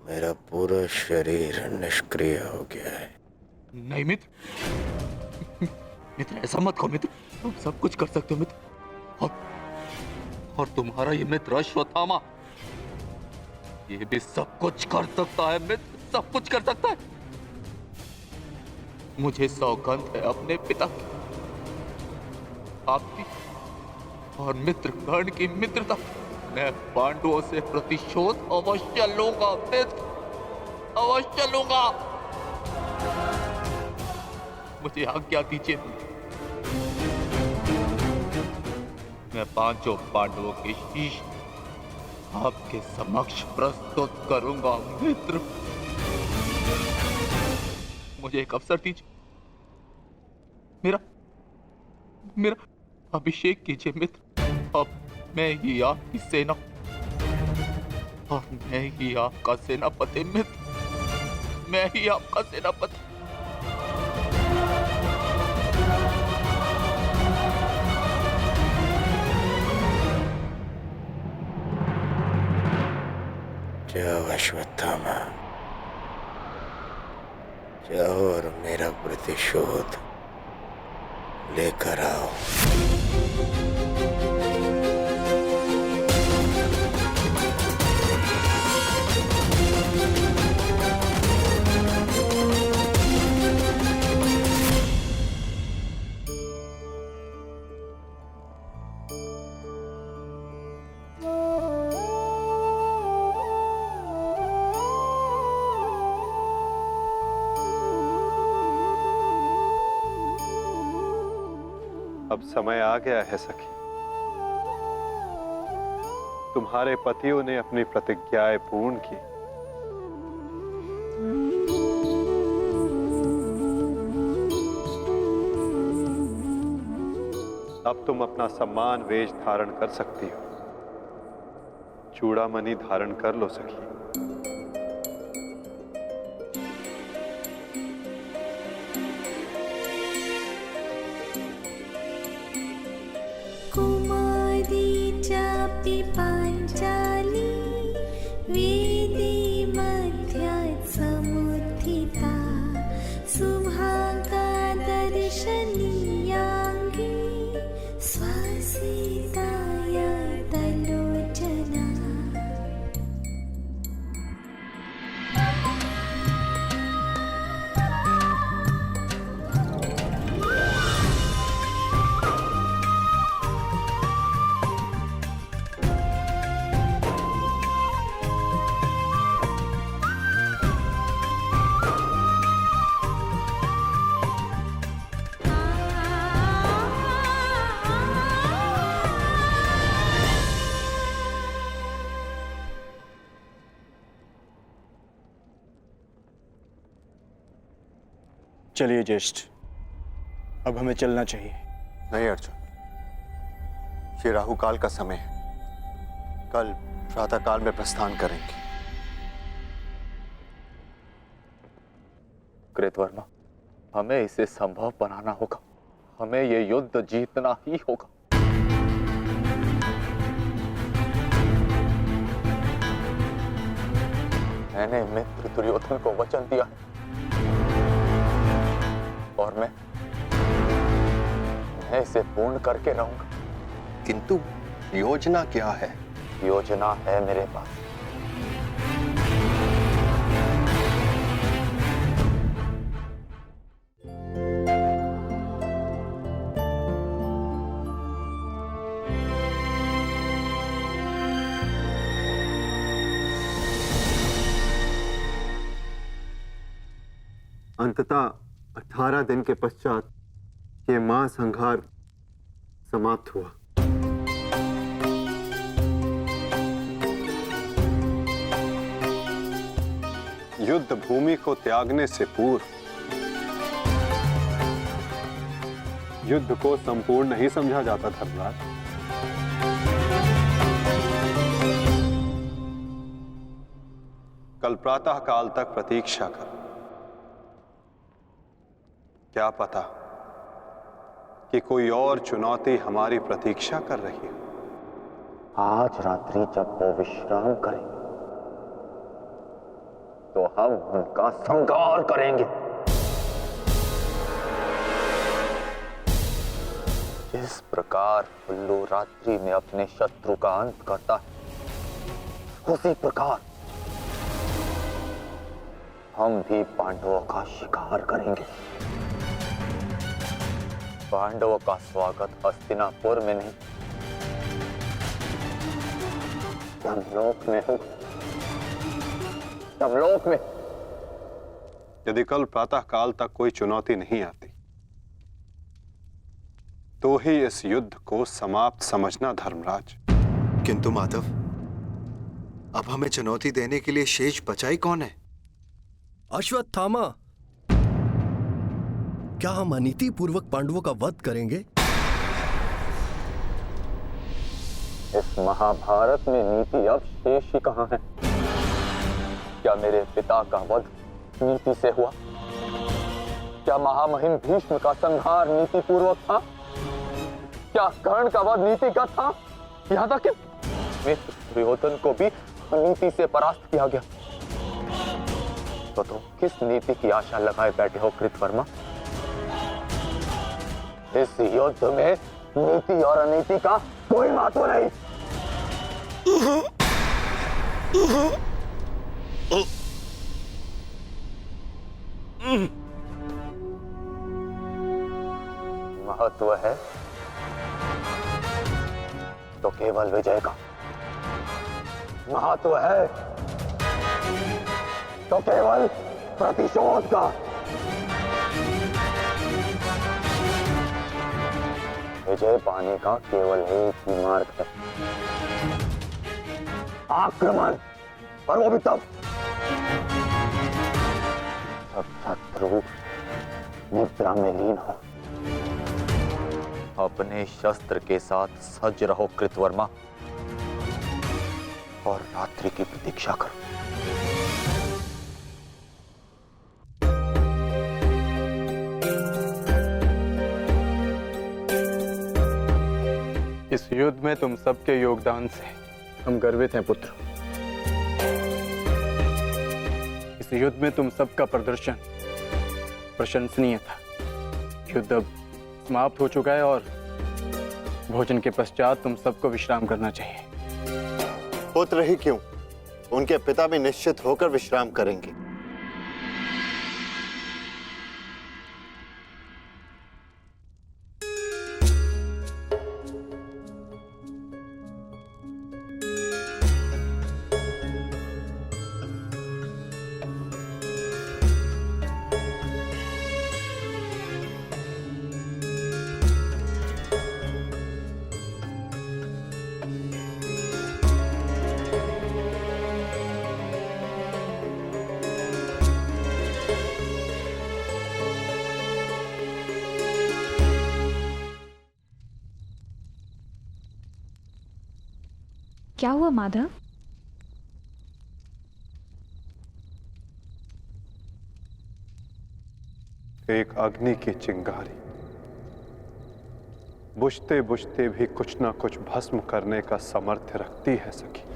मेरा पूरा शरीर निष्क्रिय हो गया है। नहीं मित्र, मित्र ऐसा मत कहो मित्र। तुम सब कुछ कर सकते हो मित्र। और तुम्हारा ये मित्र अश्वत्थामा, ये भी सब कुछ कर सकता है मित्र, सब कुछ कर सकता है। मुझे सौगंध है अपने पिता की, आपकी और मित्र कर्ण की मित्रता। मैं पांडवों से प्रतिशोध अवश्य लूंगा मित्र, अवश्य लूंगा। मुझे आज्ञा दीजिए, मैं पांचों पांडवों के शीश आपके समक्ष प्रस्तुत करूंगा मित्र। मुझे एक अवसर दीजिए, मेरा मेरा अभिषेक कीजिए मित्र। अब मैं ही आपकी सेना और मैं ही आपका सेनापति मित्र, मैं ही आपका सेनापति। जाओ अश्वत्थामा, जाओ और मेरा प्रतिशोध लेकर आओ। अब समय आ गया है सखी, तुम्हारे पतियों ने अपनी प्रतिज्ञाएं पूर्ण की। अब तुम अपना सम्मान वेश धारण कर सकती हो। चूड़ामणि धारण कर लो सखी। पांचाली वेदी मध्यात् समुत्थिता सुभागा दर्शनीयांगी स्वसिताय तलोचना। चलिए ज्येष्ठ, अब हमें चलना चाहिए। नहीं अर्जुन, ये राहुकाल का समय है। कल प्रातःकाल में प्रस्थान करेंगे। कृतवर्मा, हमें इसे संभव बनाना होगा। हमें ये युद्ध जीतना ही होगा। मैंने मित्र दुर्योधन को वचन दिया है और मैं इसे पूर्ण करके रहूंगा। किंतु योजना क्या है? योजना है मेरे पास। अंततः 18 दिन के पश्चात ये महासंहार समाप्त हुआ। युद्ध भूमि को त्यागने से पूर्व युद्ध को संपूर्ण नहीं समझा जाता धर्मराज। कल प्रातः काल तक प्रतीक्षा कर। क्या पता कि कोई और चुनौती हमारी प्रतीक्षा कर रही हो। आज रात्रि जब वो विश्राम करें, हम उनका संहार करेंगे। जिस प्रकार उल्लू रात्रि में अपने शत्रु का अंत करता है, उसी प्रकार हम भी पांडवों का शिकार करेंगे। पांडवों का स्वागत हस्तिनापुर में नहीं, यमलोक में हो, यमलोक में। यदि कल प्रातः काल तक कोई चुनौती नहीं आती तो ही इस युद्ध को समाप्त समझना धर्मराज। किंतु माधव, अब हमें चुनौती देने के लिए शेष बचा ही कौन है? अश्वत्थामा। क्या हम अनीति पूर्वक पांडवों का वध करेंगे? इस महाभारत में नीति अब शेष ही कहां है? क्या मेरे पिता का वध नीति से हुआ? क्या महामहिम भीष्म का संहार नीति पूर्वक था? क्या कर्ण का वध नीतिगत था? यहां तक कि मित्र दुर्योधन को भी अनीति से परास्त किया गया। तो तुम किस नीति की आशा लगाए बैठे हो कृतवर्मा? इस युद्ध में नीति और अनीति का कोई महत्व नहीं। महत्व है तो केवल विजय का, महत्व है तो केवल प्रतिशोध का। विजय पाने का केवल एक ही मार्ग है, आक्रमण। और वो भी तब जब शत्रु निद्रा में लीन हो। अपने शस्त्र के साथ सज्ज रहो कृतवर्मा, और रात्रि की प्रतीक्षा करो। इस युद्ध में तुम सबके योगदान से हम गर्वित हैं पुत्र। इस युद्ध में तुम सबका प्रदर्शन प्रशंसनीय था। युद्ध अब समाप्त हो चुका है और भोजन के पश्चात तुम सबको विश्राम करना चाहिए। पुत्र ही क्यों, उनके पिता भी निश्चित होकर विश्राम करेंगे। क्या हुआ माधव? एक अग्नि की चिंगारी बुझते बुझते भी कुछ ना कुछ भस्म करने का सामर्थ्य रखती है सखी।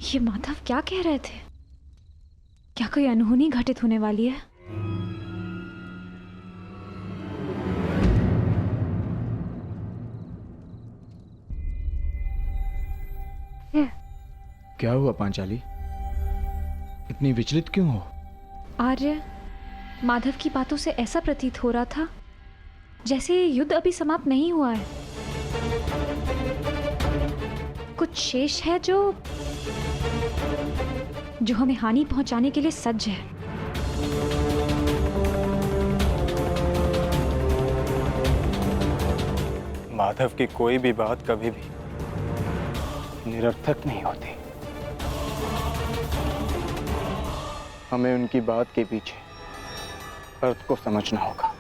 ये माधव क्या कह रहे थे? क्या कोई अनहोनी घटित होने वाली है? क्या हुआ पांचाली? इतनी विचलित क्यों हो? आर्य, माधव की बातों से ऐसा प्रतीत हो रहा था जैसे ये युद्ध अभी समाप्त नहीं हुआ है। कुछ शेष है जो हमें हानि पहुंचाने के लिए सज्ज है। माधव की कोई भी बात कभी भी निरर्थक नहीं होती। हमें उनकी बात के पीछे अर्थ को समझना होगा।